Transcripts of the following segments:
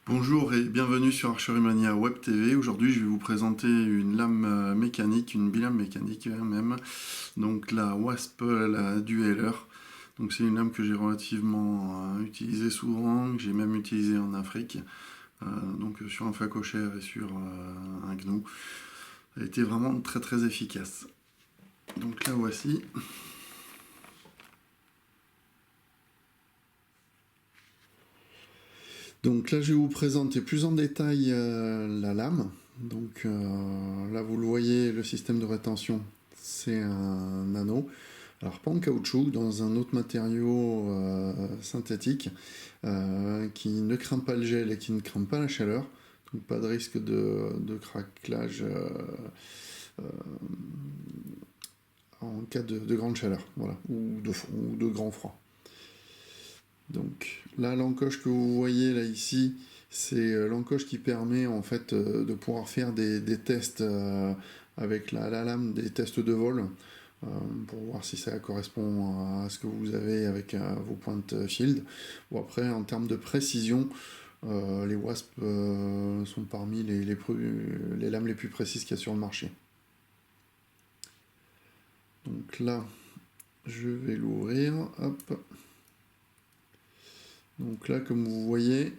Bonjour et bienvenue sur Archery Mania Web TV. Aujourd'hui, je vais vous présenter une lame mécanique, une bilame mécanique même. Donc la Wasp, la Dueler. Donc c'est une lame que j'ai relativement utilisée souvent, que j'ai même utilisée en Afrique. Donc sur un facochère et sur un gnou. Elle était vraiment très très efficace. Donc la voici. Donc là, je vais vous présenter plus en détail la lame. Donc là, vous le voyez, le système de rétention, c'est un anneau. Alors pas en caoutchouc, dans un autre matériau synthétique qui ne craint pas le gel et qui ne craint pas la chaleur. Donc pas de risque de craquelage euh, en cas de grande chaleur, voilà, ou de grand froid. Donc là, l'encoche que vous voyez là ici, c'est l'encoche qui permet en fait de pouvoir faire des tests avec la lame, des tests de vol pour voir si ça correspond à ce que vous avez avec vos pointes field. Bon, après, en termes de précision, les Wasp sont parmi les lames les plus précises qu'il y a sur le marché. Donc là, je vais l'ouvrir. Hop. Donc là, comme vous voyez,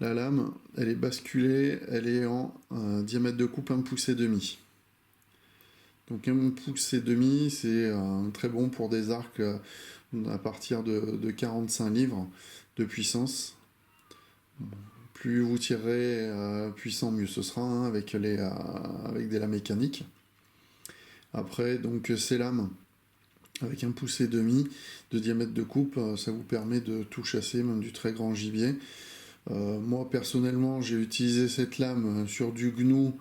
la lame, elle est basculée, elle est en diamètre de coupe 1,5 pouce. Donc 1,5 pouce, c'est très bon pour des arcs à partir de 45 livres de puissance. Plus vous tirerez puissant, mieux ce sera avec des lames mécaniques. Après, donc ces lames, avec 1,5 pouce de diamètre de coupe, ça vous permet de tout chasser, même du très grand gibier. Moi personnellement, j'ai utilisé cette lame sur du gnou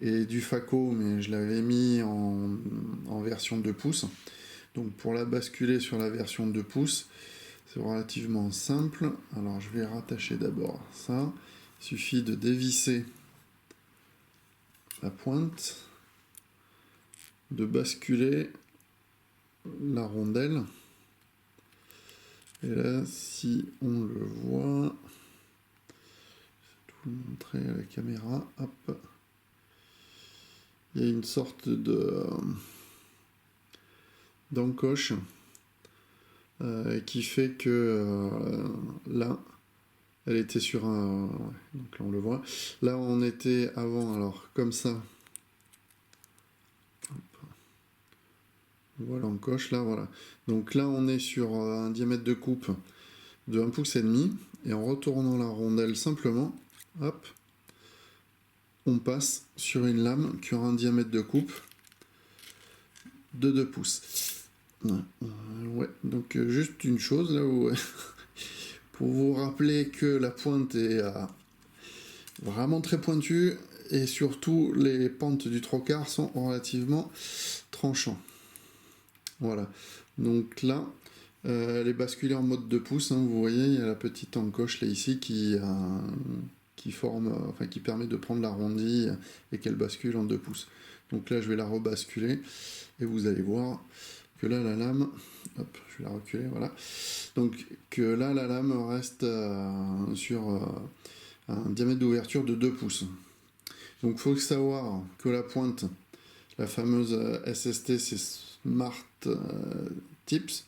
et du faco, mais je l'avais mis en version 2 pouces. Donc pour la basculer sur la version 2 pouces, c'est relativement simple. Alors je vais rattacher d'abord ça. Il suffit de dévisser la pointe, de basculer la rondelle. Et là, si on le voit, je vais tout vous montrer à la caméra. Hop. Il y a une sorte d'encoche qui fait que là, elle était sur un... Ouais, donc là, on le voit. Là, on était avant, alors, comme ça. Hop. On voit l'encoche, là, voilà. Donc là, on est sur un diamètre de coupe de 1,5 pouce. Et en retournant la rondelle simplement, hop, on passe sur une lame qui aura un diamètre de coupe de 2 pouces. Ouais, donc juste une chose là où pour vous rappeler que la pointe est vraiment très pointue et surtout les pentes du trocars sont relativement tranchants. Voilà, donc là elle est basculée en mode 2 pouces, vous voyez, il y a la petite encoche là ici qui forme, enfin qui permet de prendre l'arrondi et qu'elle bascule en 2 pouces. Donc là je vais la rebasculer et vous allez voir que là la lame, hop, je vais la reculer, voilà. Donc que là la lame reste sur un diamètre d'ouverture de 2 pouces. Donc il faut savoir que la pointe, la fameuse SST, c'est Smart Tips,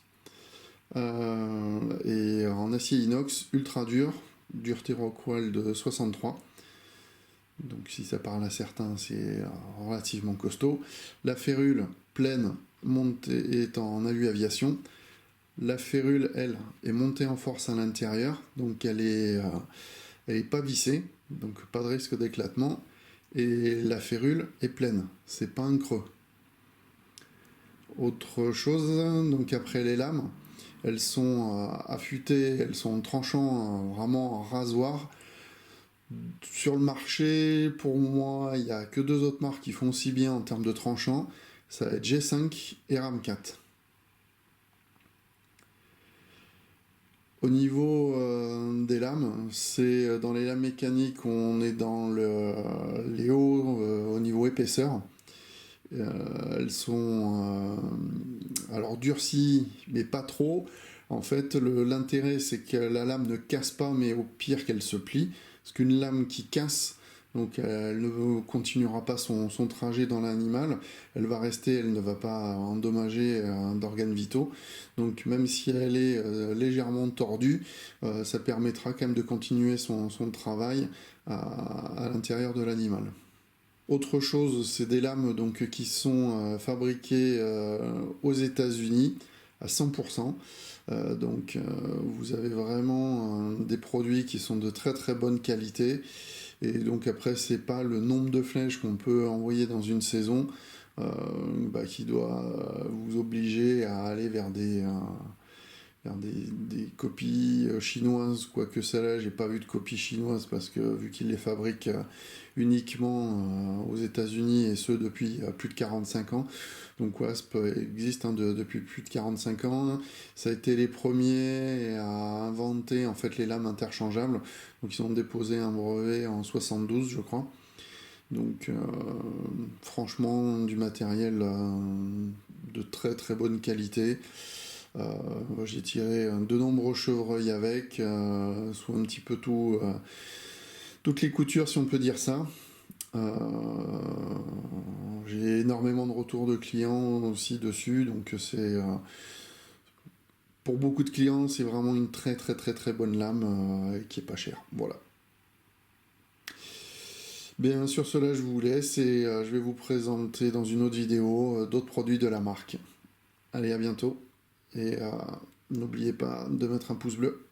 et en acier inox ultra dur, dureté Rockwell de 63. Donc si ça parle à certains, c'est relativement costaud. La férule pleine est en alu aviation. La férule, elle, est montée en force à l'intérieur, donc elle est pas vissée, donc pas de risque d'éclatement. Et la férule est pleine, c'est pas un creux. Autre chose, donc après les lames, elles sont affûtées, elles sont tranchant vraiment en rasoir. Sur le marché, pour moi, il n'y a que 2 autres marques qui font aussi bien en termes de tranchant. Ça va être G5 et RAM4. Au niveau des lames, c'est dans les lames mécaniques, on est dans les hauts au niveau épaisseur. Elles sont alors durcies, mais pas trop. En fait, l'intérêt, c'est que la lame ne casse pas, mais au pire qu'elle se plie. Parce qu'une lame qui casse, donc elle ne continuera pas son trajet dans l'animal, elle va rester, elle ne va pas endommager d'organes vitaux. Donc même si elle est légèrement tordue, ça permettra quand même de continuer son travail à l'intérieur de l'animal. Autre chose, c'est des lames donc, qui sont fabriquées aux États-Unis à 100%. Donc vous avez vraiment des produits qui sont de très très bonne qualité. Et donc après, c'est pas le nombre de flèches qu'on peut envoyer dans une saison qui doit vous obliger à aller vers des copies chinoises, quoique celle-là, j'ai pas vu de copie chinoise parce que vu qu'ils les fabriquent uniquement aux États-Unis et ce depuis plus de 45 ans. Donc Wasp existe depuis plus de 45 ans. Ça a été les premiers à inventer en fait les lames interchangeables. Donc ils ont déposé un brevet en 72, je crois. Donc franchement du matériel de très très bonne qualité. J'ai tiré de nombreux chevreuils avec, soit un petit peu toutes les coutures si on peut dire ça. J'ai énormément de retours de clients aussi dessus, donc c'est pour beaucoup de clients c'est vraiment une très très très très bonne lame qui est pas chère. Voilà. Bien sur cela je vous laisse et je vais vous présenter dans une autre vidéo d'autres produits de la marque. Allez à bientôt et n'oubliez pas de mettre un pouce bleu.